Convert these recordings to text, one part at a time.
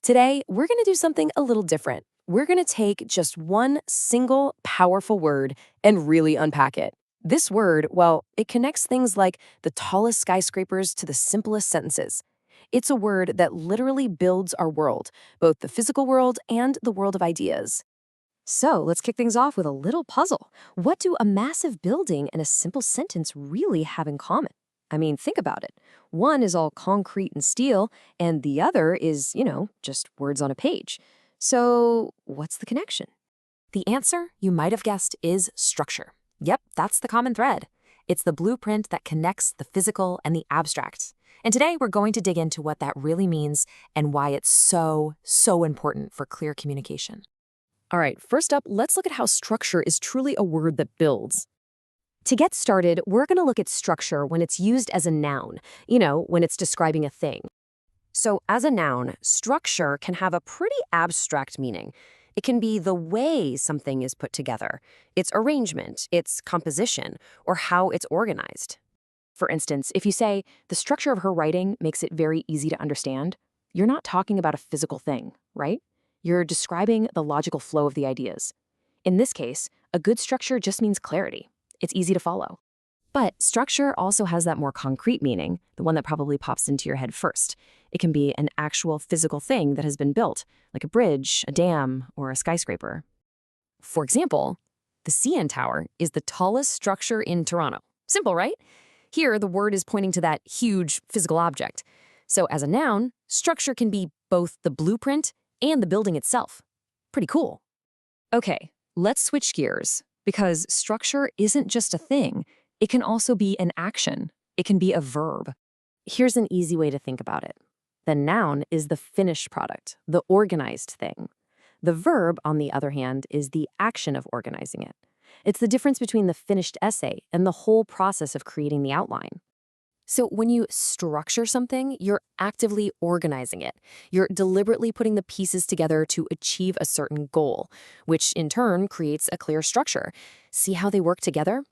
Today, we're going to do something a little different. We're going to take just one single powerful word and really unpack it. This word, well, it connects things like the tallest skyscrapers to the simplest sentences. It's a word that literally builds our world, both the physical world and the world of ideas. So let's kick things off with a little puzzle. What do a massive building and a simple sentence really have in common? I mean, think about it. One is all concrete and steel, and the other is, just words on a page. So what's the connection? The answer, you might have guessed, is structure. Yep, that's the common thread. It's the blueprint that connects the physical and the abstract. And today we're going to dig into what that really means and why it's so important for clear communication. All right, first up, let's look at how structure is truly a word that builds. To get started, we're going to look at structure when it's used as a noun, when it's describing a thing. So as a noun, structure can have a pretty abstract meaning. It can be the way something is put together, its arrangement, its composition, or how it's organized. For instance, if you say, the structure of her writing makes it very easy to understand, you're not talking about a physical thing, right? You're describing the logical flow of the ideas. In this case, a good structure just means clarity. It's easy to follow. But structure also has that more concrete meaning, the one that probably pops into your head first. It can be an actual physical thing that has been built, like a bridge, a dam, or a skyscraper. For example, the CN Tower is the tallest structure in Toronto. Simple, right? Here, the word is pointing to that huge physical object. So as a noun, structure can be both the blueprint and the building itself. Pretty cool. Okay, let's switch gears. Because structure isn't just a thing, it can also be an action. It can be a verb. Here's an easy way to think about it. The noun is the finished product, the organized thing. The verb, on the other hand, is the action of organizing it. It's the difference between the finished essay and the whole process of creating the outline. So when you structure something, you're actively organizing it. You're deliberately putting the pieces together to achieve a certain goal, which in turn creates a clear structure. See how they work together?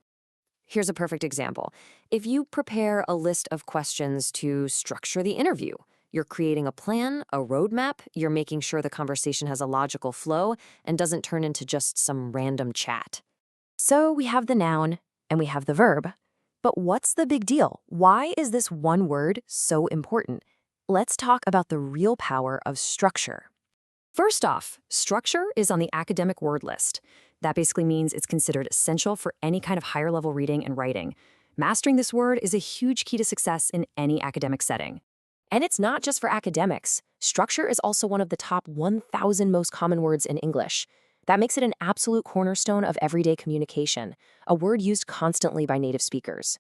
Here's a perfect example. If you prepare a list of questions to structure the interview, you're creating a plan, a roadmap, you're making sure the conversation has a logical flow and doesn't turn into just some random chat. So we have the noun and we have the verb. But what's the big deal? Why is this one word so important? Let's talk about the real power of structure. First off, structure is on the academic word list. That basically means it's considered essential for any kind of higher level reading and writing. Mastering this word is a huge key to success in any academic setting. And it's not just for academics. Structure is also one of the top 1,000 most common words in English. That makes it an absolute cornerstone of everyday communication, a word used constantly by native speakers.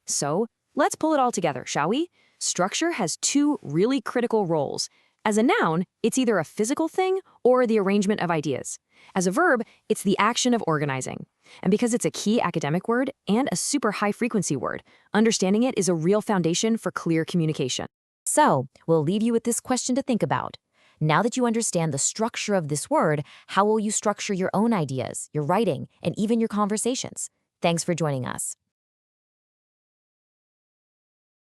So, let's pull it all together, shall we? Structure has two really critical roles. As a noun, it's either a physical thing or the arrangement of ideas. As a verb, it's the action of organizing. And because it's a key academic word and a super high-frequency word, understanding it is a real foundation for clear communication. So, we'll leave you with this question to think about. Now that you understand the structure of this word, how will you structure your own ideas, your writing, and even your conversations? Thanks for joining us.